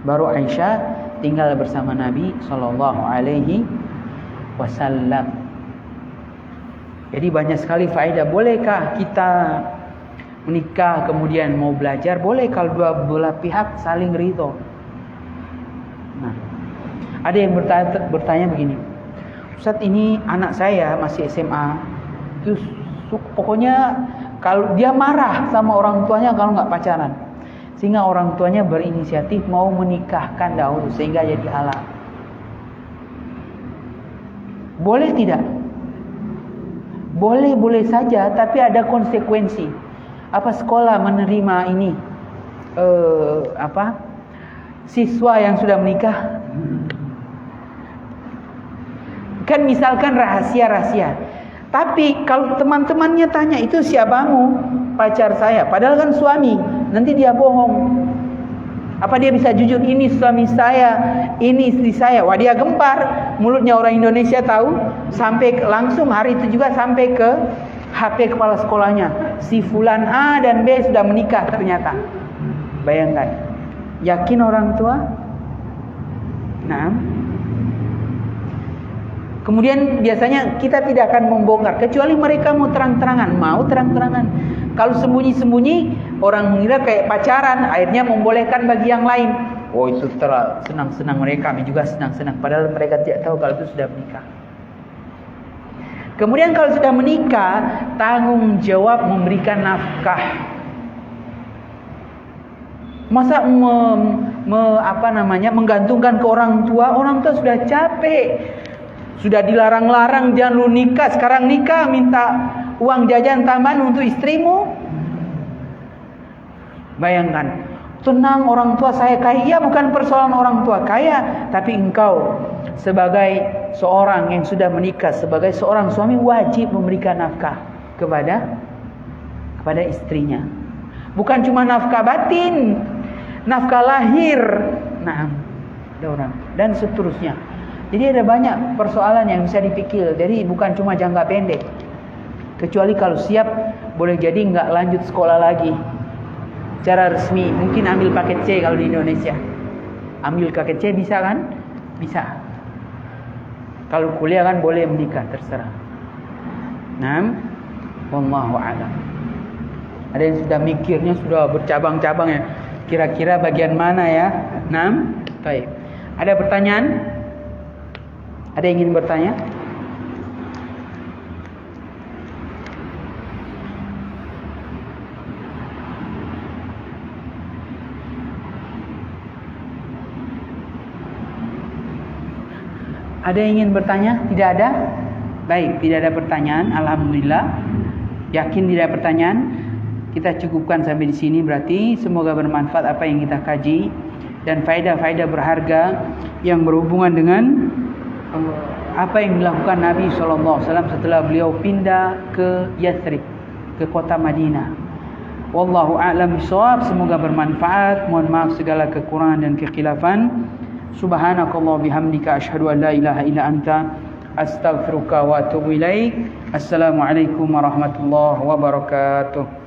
Baru Aisyah tinggal bersama Nabi SAW. Jadi banyak sekali faedah. Bolehkah kita menikah kemudian mau belajar? Boleh kalau dua belah pihak saling ridho. Nah, ada yang bertanya begini, Ustaz, ini anak saya masih SMA, terus pokoknya kalau dia marah sama orang tuanya kalau nggak pacaran, sehingga orang tuanya berinisiatif mau menikahkan dahulu sehingga jadi halal. Boleh tidak? Boleh saja, tapi ada konsekuensi. Apa sekolah menerima ini? Siswa yang sudah menikah? Kan misalkan rahasia. Tapi kalau teman-temannya tanya, itu siapamu? Pacar saya. Padahal kan suami. Nanti dia bohong. Apa dia bisa jujur, ini suami saya, ini istri saya? Wah, dia gempar. Mulutnya orang Indonesia tahu. Sampai langsung hari itu juga sampai ke HP kepala sekolahnya. Si Fulan A dan B sudah menikah ternyata. Bayangkan. Yakin orang tua? Nah. Kemudian biasanya kita tidak akan membongkar kecuali mereka mau terang-terangan. Kalau sembunyi-sembunyi, orang mengira kayak pacaran, akhirnya membolehkan bagi yang lain. Oh, itu terlalu senang-senang mereka, kami juga senang-senang. Padahal mereka tidak tahu kalau itu sudah menikah. Kemudian kalau sudah menikah, tanggung jawab memberikan nafkah. Masa menggantungkan ke orang tua sudah capek. Sudah dilarang-larang, jangan lu nikah, sekarang nikah minta uang jajan tambahan untuk istrimu. Bayangkan, tenang, orang tua saya kaya. Ya, bukan persoalan orang tua kaya, tapi engkau sebagai seorang yang sudah menikah, sebagai seorang suami wajib memberikan nafkah kepada istrinya. Bukan cuma nafkah batin, nafkah lahir. Nah, ada orang dan seterusnya. Jadi ada banyak persoalan yang bisa dipikir. Jadi bukan cuma jangka pendek. Kecuali kalau siap, boleh jadi nggak lanjut sekolah lagi secara resmi. Mungkin ambil paket C kalau di Indonesia. Ambil paket C bisa kan? Bisa. Kalau kuliah kan boleh menikah, terserah. Nah, wallahu a'lam. Ada yang sudah mikirnya sudah bercabang-cabang ya. Kira-kira bagian mana ya? Nah, baik. Ada pertanyaan? Ada yang ingin bertanya? Ada yang ingin bertanya? Tidak ada? Baik, tidak ada pertanyaan. Alhamdulillah. Yakin tidak ada pertanyaan? Kita cukupkan sampai di sini berarti. Semoga bermanfaat apa yang kita kaji dan faedah-faedah berharga yang berhubungan dengan apa yang dilakukan Nabi SAW setelah beliau pindah ke Yastrib, ke kota Madinah. Wallahu a'lam bishawab. Semoga bermanfaat. Mohon maaf segala kekurangan dan kekhilafan. Subhanakallah bihamdika asyhadu an la ilaha illa anta astaghfiruka wa atubu ilaik. Assalamualaikum warahmatullahi wabarakatuh.